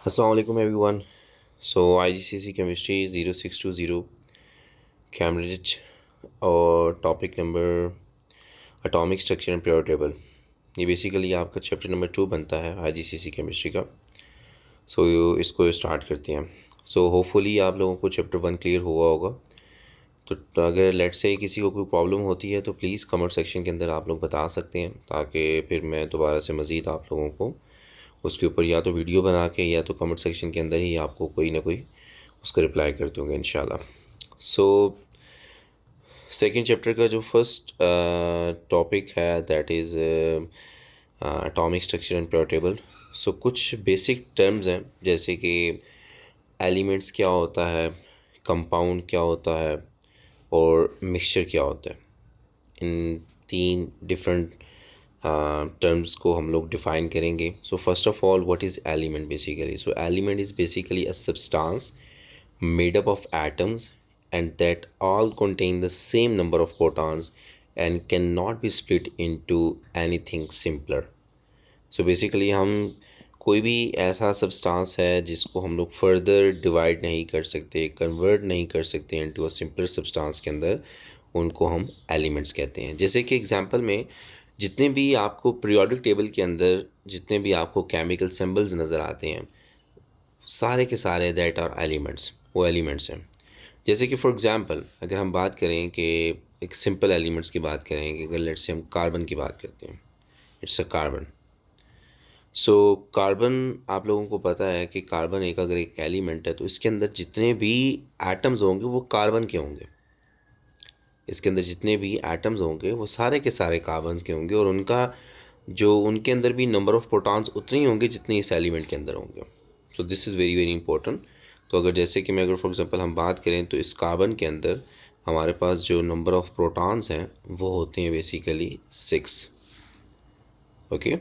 Assalamu alaikum everyone. So IGCC Chemistry 0620 Cambridge और topic number atomic structure and periodic table. ये basically आपका chapter number 2 बनता है आईजीसीसी chemistry का। सो इसको स्टार्ट करते हैं। सो होपफुली आप लोगों को चैप्टर 1 क्लियर हुआ होगा। तो अगर लेट से किसी को कोई प्रॉब्लम होती है तो प्लीज़ कमेंट सेक्शन के अंदर आप लोग बता सकते हैं, ताकि फिर मैं दोबारा से मज़ीद आप लोगों को उसके ऊपर या तो वीडियो बना के या तो कमेंट सेक्शन के अंदर ही आपको कोई ना कोई उसका रिप्लाई कर दूँगा इंशाल्लाह। सो सेकंड चैप्टर का जो फर्स्ट टॉपिक है that is atomic structure and periodic table. So कुछ बेसिक टर्म्स हैं, जैसे कि एलिमेंट्स क्या होता है, कंपाउंड क्या होता है और मिक्सचर क्या होता है। इन तीन डिफरेंट टर्म्स को हम लोग डिफ़ाइन करेंगे। सो first of all, what is element basically? So element is basically a substance made up of atoms and that all contain the same number of protons and cannot be split into anything simpler. So basically हम कोई भी ऐसा substance है जिसको हम लोग further divide नहीं कर सकते, कन्वर्ट नहीं कर सकते इनटू अ सिंपलर सब्सटेंस के अंदर, उनको हम एलिमेंट्स कहते हैं। जैसे कि एग्जांपल में जितने भी आपको पीरियोडिक टेबल के अंदर जितने भी आपको केमिकल सिंबल्स नज़र आते हैं, सारे के सारे दैट आर एलिमेंट्स, वो एलिमेंट्स हैं। जैसे कि फॉर एग्जांपल अगर हम बात करें कि एक सिंपल एलिमेंट्स की बात करें कि अगर लेट्स से हम कार्बन की बात करते हैं, it's a carbon. So carbon, आप लोगों को पता है कि कार्बन एक अगर एक एलिमेंट है तो इसके अंदर जितने भी एटम्स होंगे वो कार्बन के होंगे। इसके अंदर जितने भी एटम्स होंगे वो सारे के सारे कार्बन के होंगे और उनका जो उनके अंदर भी नंबर ऑफ़ प्रोटॉन्स उतने ही होंगे जितने इस एलिमेंट के अंदर होंगे। सो this is very very important. तो अगर जैसे कि मैं अगर फॉर एग्जांपल हम बात करें तो इस कार्बन के अंदर हमारे पास जो नंबर ऑफ़ प्रोटॉन्स हैं वो होते हैं बेसिकली 6। ओके,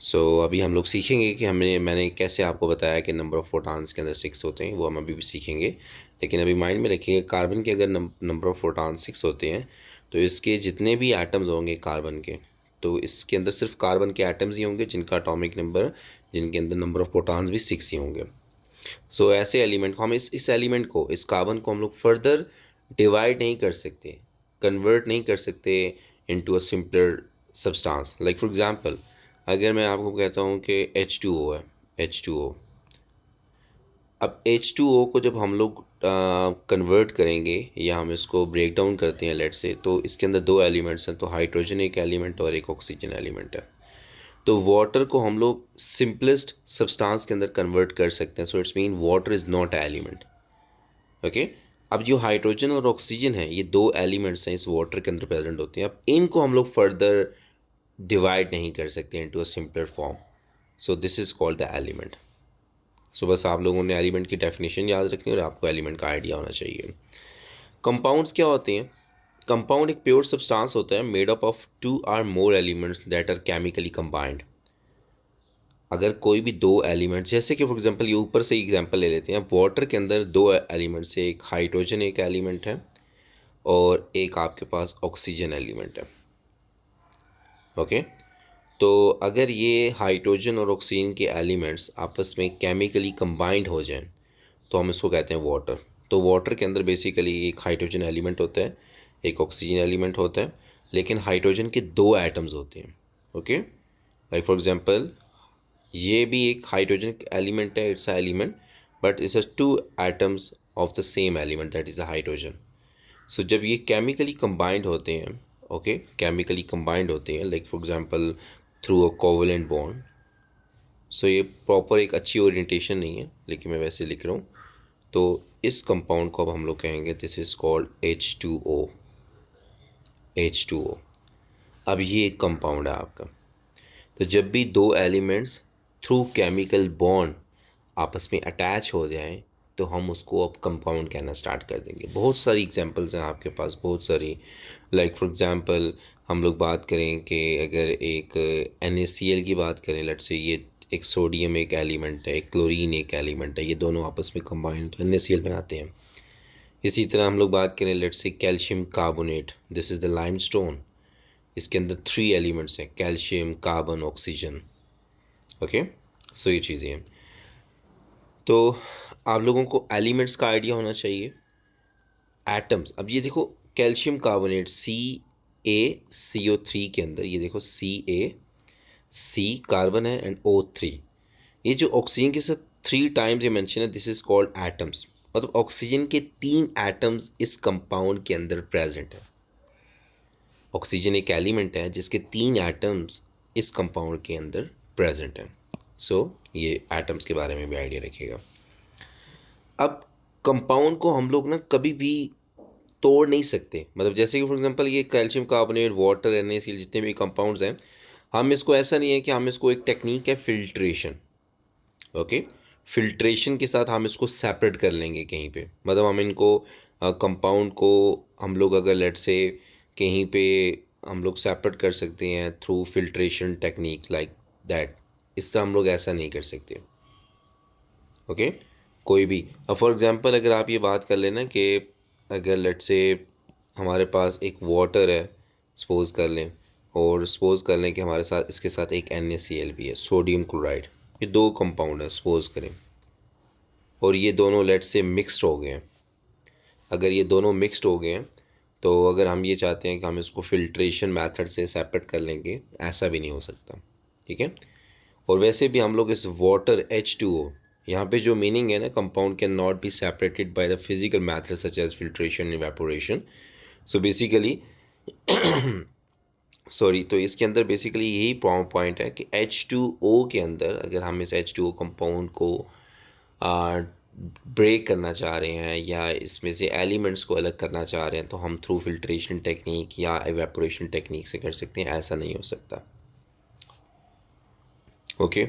सो अभी हम लोग सीखेंगे कि मैंने कैसे आपको बताया कि नंबर ऑफ़ प्रोटॉन्स के अंदर 6 होते हैं, वो हम अभी भी सीखेंगे। लेकिन अभी माइंड में रखिएगा, कार्बन के अगर नंबर ऑफ़ प्रोटॉन्स 6 होते हैं तो इसके जितने भी एटम्स होंगे कार्बन के, तो इसके अंदर सिर्फ कार्बन के एटम्स ही होंगे जिनका एटॉमिक नंबर, जिनके अंदर नंबर ऑफ़ प्रोटॉन्स भी 6 ही होंगे। सो ऐसे एलिमेंट को हम इस एलिमेंट को, इस कार्बन को हम लोग फर्दर डिवाइड नहीं कर सकते, कन्वर्ट नहीं कर सकते into a simpler substance. Like for example अगर मैं आपको कहता हूँ कि H2O है, H2O। अब H2O को जब हम लोग कन्वर्ट करेंगे या हम इसको ब्रेक डाउन करते हैं लेट से, तो इसके अंदर दो एलिमेंट्स हैं, तो हाइड्रोजन एक एलिमेंट और एक ऑक्सीजन एलिमेंट है। तो वाटर को हम लोग सिंपलेस्ट सब्सटेंस के अंदर कन्वर्ट कर सकते हैं। So it's mean water is not a element. Okay, अब जो हाइड्रोजन और ऑक्सीजन है, ये दो एलिमेंट्स हैं इस वाटर के अंदर प्रेजेंट होते हैं। अब इनको हम लोग फर्दर डिवाइड नहीं कर सकते into a simpler form. So this is called the element. So बस आप लोगों ने एलिमेंट की डेफिनेशन याद रखनी और आपको एलिमेंट का आइडिया होना चाहिए। कंपाउंड्स क्या होते हैं? कंपाउंड एक प्योर सब्सटेंस होता है मेड अप ऑफ 2 और more elements that are chemically combined. अगर कोई भी दो एलिमेंट्स, जैसे कि फॉर एग्जांपल ये ऊपर से एग्जांपल ले लेते हैं, वाटर के अंदर दो एलिमेंट्स है, एक हाइड्रोजन एक एलिमेंट है और एक आपके पास ऑक्सीजन एलिमेंट है। ओके, तो अगर ये हाइड्रोजन और ऑक्सीजन के एलिमेंट्स आपस में केमिकली कंबाइंड हो जाएं तो हम इसको कहते हैं वाटर। तो वाटर के अंदर बेसिकली एक हाइड्रोजन एलिमेंट होता है, एक ऑक्सीजन एलिमेंट होता है, लेकिन हाइड्रोजन के दो एटम्स होते हैं। ओके, लाइक फॉर एग्जांपल ये भी एक हाइड्रोजन एलिमेंट है, it's a element, but it's a two atoms of the same element that is a hydrogen. So जब ये केमिकली कंबाइंड होते हैं, ओके, केमिकली कंबाइंड होते हैं like for example through a covalent bond. So ये proper एक अच्छी orientation नहीं है, लेकिन मैं वैसे लिख रहा हूँ। तो इस कंपाउंड को अब हम लोग कहेंगे this is called H2O। H2O, अब ये एक कंपाउंड है आपका। तो जब भी दो एलिमेंट्स थ्रू केमिकल बॉन्ड आपस में अटैच हो जाएं तो हम उसको अब कंपाउंड कहना स्टार्ट कर देंगे। बहुत सारी एग्जांपल्स हैं आपके पास, बहुत सारी। लाइक फॉर एग्जांपल हम लोग बात करें कि अगर एक NaCl की बात करें, लेट्स से ये एक सोडियम एक एलिमेंट है, एक क्लोरीन एक एलिमेंट है, ये दोनों आपस में कंबाइन तो NaCl बनाते हैं। इसी तरह हम लोग बात करें let's say calcium carbonate, this is the limestone. इसके अंदर 3 एलिमेंट्स हैं, कैल्शियम, कार्बन, ऑक्सीजन। ओके, सो ये चीज़ें हैं। तो आप लोगों को एलिमेंट्स का आइडिया होना चाहिए। एटम्स, अब ये देखो कैल्शियम कार्बोनेट CaCO3 के अंदर ये देखो CaC कार्बन है एंड O3, ये जो ऑक्सीजन के साथ 3 टाइम्स ये मेंशन है, दिस इज कॉल्ड एटम्स। मतलब ऑक्सीजन के 3 एटम्स इस कंपाउंड के अंदर प्रेजेंट है। ऑक्सीजन एक एलिमेंट है जिसके 3 एटम्स इस कंपाउंड के अंदर प्रेजेंट हैं। सो ये एटम्स के बारे में भी आइडिया रखिएगा। अब कंपाउंड को हम लोग ना कभी भी तोड़ नहीं सकते। मतलब जैसे कि फॉर एग्जांपल ये कैल्शियम कार्बोनेट, वाटर, NaCl जितने भी कंपाउंड्स हैं, हम इसको ऐसा नहीं है कि हम इसको एक टेक्निक है फिल्ट्रेशन, ओके, फिल्ट्रेशन के साथ हम इसको सेपरेट कर लेंगे कहीं पे। मतलब हम इनको कंपाउंड को हम लोग अगर लेट से कहीं पे हम लोग सेपरेट कर सकते हैं through filtration technique like that, इस तरह हम लोग ऐसा नहीं कर सकते, ओके। कोई भी अब फॉर एग्जांपल अगर आप ये बात कर लेना कि अगर लेट से हमारे पास एक वाटर है, सपोज कर लें, और सपोज कर लें कि हमारे साथ इसके साथ एक NaCl भी है, सोडियम क्लोराइड, ये 2 कंपाउंड है सपोज करें, और ये दोनों लेट से मिक्सड हो गए हैं। अगर ये दोनों मिक्सड हो गए हैं तो अगर हम ये चाहते हैं कि हम इसको फिल्ट्रेशन मेथड से सेपरेट कर लेंगे, ऐसा भी नहीं हो सकता, ठीक है। और वैसे भी हम लोग इस वाटर H2O, यहाँ पे जो मीनिंग है ना, compound can not be separated by the physical method such as filtration, evaporation. So basically sorry, तो इसके अंदर बेसिकली यही पॉइंट है कि H2O के अंदर अगर हम इस H2O कंपाउंड को ब्रेक करना चाह रहे हैं या इसमें से एलिमेंट्स को अलग करना चाह रहे हैं तो हम थ्रू फिल्ट्रेशन टेक्निक या एवेपोरेशन टेक्निक से कर सकते हैं, ऐसा नहीं हो सकता, ओके।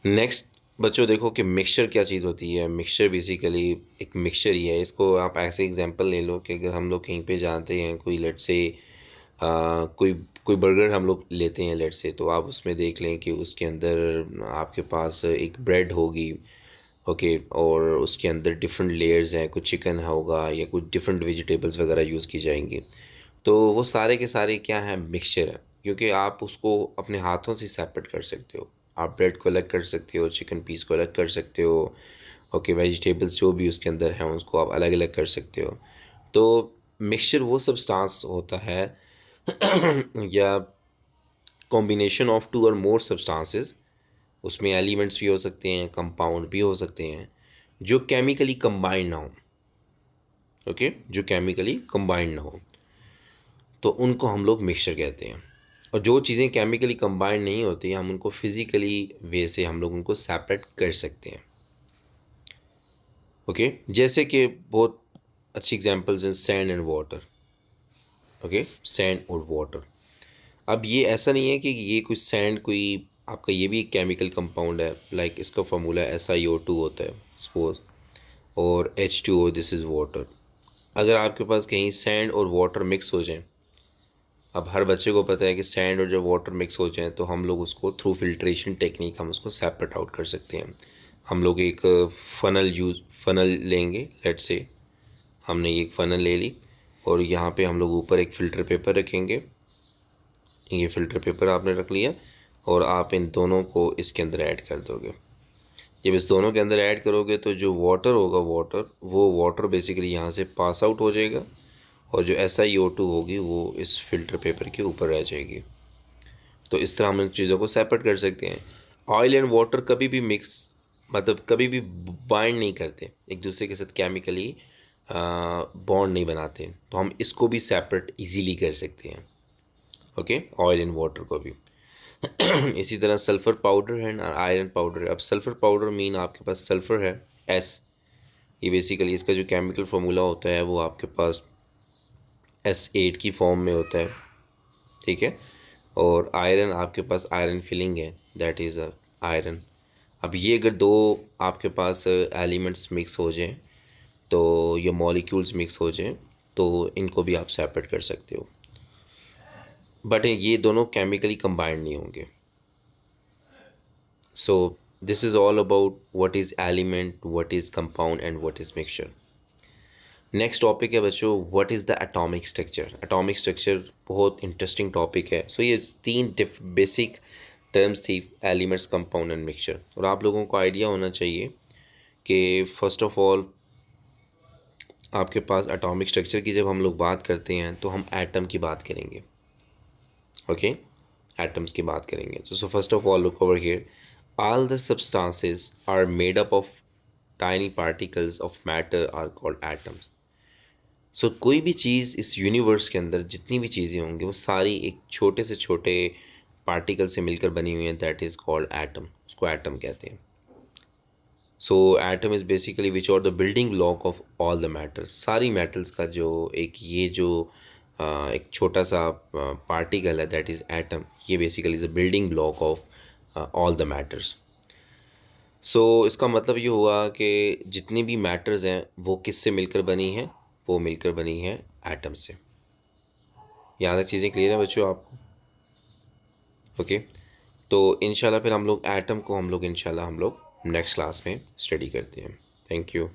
नेक्स्ट बच्चों देखो कि मिक्सचर क्या चीज़ होती है। मिक्सचर बेसिकली एक मिक्सचर ही है। इसको आप ऐसे एग्जांपल ले लो कि अगर हम लोग कहीं पे जाते हैं, कोई लेट से कोई कोई बर्गर हम लोग लेते हैं लेट से, तो आप उसमें देख लें कि उसके अंदर आपके पास एक ब्रेड होगी, ओके, और उसके अंदर डिफरेंट लेयर्स हैं, कुछ चिकन होगा या कुछ डिफरेंट वेजिटेबल्स वगैरह यूज़ की जाएंगी। तो वो सारे के सारे क्या हैं, मिक्सचर है, क्योंकि आप उसको अपने हाथों से सेपरेट कर सकते हो। आप ब्रेड को अलग कर सकते हो, चिकन पीस को अलग कर सकते हो, ओके, वेजिटेबल्स जो भी उसके अंदर हैं उसको आप अलग अलग कर सकते हो। तो मिक्सचर वो सब्सटेंस होता है या कॉम्बिनेशन ऑफ 2 और मोर सब्सटेंसेस, उसमें एलिमेंट्स भी हो सकते हैं, कंपाउंड भी हो सकते हैं, जो केमिकली कंबाइंड ना हो, ओके, जो केमिकली कंबाइंड ना हो, तो उनको हम लोग मिक्सचर कहते हैं। और जो चीज़ें केमिकली कंबाइंड नहीं होती हम उनको फिज़िकली वे से हम लोग उनको सेपरेट कर सकते हैं, ओके। जैसे कि बहुत अच्छी एग्जांपल्स हैं sand and water, okay, sand और वाटर। अब ये ऐसा नहीं है कि ये कुछ सैंड कोई आपका ये भी एक केमिकल कंपाउंड है, लाइक इसका फार्मूला SiO2 होता है सपोज, और H2O, दिस इज़ वाटर। अगर आपके पास कहीं सैंड और वाटर मिक्स हो जाए, अब हर बच्चे को पता है कि सैंड और जब वाटर मिक्स हो जाए तो हम लोग उसको थ्रू फिल्ट्रेशन टेक्निक हम उसको सेपरेट आउट कर सकते हैं। हम लोग एक फ़नल लेंगे, लेट से हमने एक फ़नल ले ली और यहाँ पे हम लोग ऊपर एक फ़िल्टर पेपर रखेंगे। ये फ़िल्टर पेपर आपने रख लिया और आप इन दोनों को इसके अंदर ऐड कर दोगे। जब इस दोनों के अंदर ऐड करोगे तो जो वाटर होगा, वो वाटर बेसिकली यहाँ से पास आउट हो जाएगा और जो SiO2 होगी वो इस फिल्टर पेपर के ऊपर रह जाएगी। तो इस तरह हम इन चीज़ों को सेपरेट कर सकते हैं। ऑयल एंड वाटर कभी भी मिक्स, मतलब कभी भी बाइंड नहीं करते एक दूसरे के साथ, केमिकली बॉन्ड नहीं बनाते, तो हम इसको भी सेपरेट इजीली कर सकते हैं, ओके, ऑयल एंड वाटर को भी। इसी तरह सल्फ़र पाउडर है और आयरन पाउडर है। अब सल्फ़र पाउडर मीन आपके पास सल्फ़र है S, ये बेसिकली इसका जो केमिकल फार्मूला होता है वो आपके पास S8 की फॉर्म में होता है, ठीक है। और आयरन आपके पास आयरन फिलिंग है, दैट इज़ आयरन। अब ये अगर दो आपके पास एलिमेंट्स मिक्स हो जाएं, तो ये मॉलिक्यूल्स मिक्स हो जाएं, तो इनको भी आप सेपरेट कर सकते हो, बट ये दोनों केमिकली कंबाइंड नहीं होंगे। सो this is all about what is element, what is compound and what is mixture. Next topic है बच्चों, what is the atomic structure. Atomic structure बहुत इंटरेस्टिंग टॉपिक है। सो ये 3 बेसिक टर्म्स थी, एलिमेंट्स, कंपाउंड एंड मिक्सचर, और आप लोगों को आइडिया होना चाहिए कि फ़र्स्ट ऑफ़ ऑल आपके पास एटॉमिक स्ट्रक्चर की जब हम लोग बात करते हैं तो हम एटम की बात करेंगे, ओके, एटम्स की बात करेंगे। तो so first of all look over here, all the substances are made up of tiny particles of matter are called atoms. So कोई भी चीज़ इस यूनिवर्स के अंदर जितनी भी चीज़ें होंगी वो सारी एक छोटे से छोटे पार्टिकल से मिलकर बनी हुई हैं, दैट इज़ कॉल्ड एटम, उसको एटम कहते हैं। So atom is basically which are the building block of all the matters. सारी मेटल्स का जो ये जो एक छोटा सा पार्टिकल है दैट इज़ एटम, ये basically is a building block of all the matters. So इसका मतलब ये हुआ कि जितनी भी मैटर्स हैं वो किससे मिलकर बनी हैं, वो मिलकर बनी हैं एटम से। यहाँ तक चीज़ें क्लियर हैं बच्चों आपको? ओके, तो इंशाल्लाह फिर हम लोग एटम को हम लोग इंशाल्लाह हम लोग नेक्स्ट क्लास में स्टडी करते हैं। Thank you.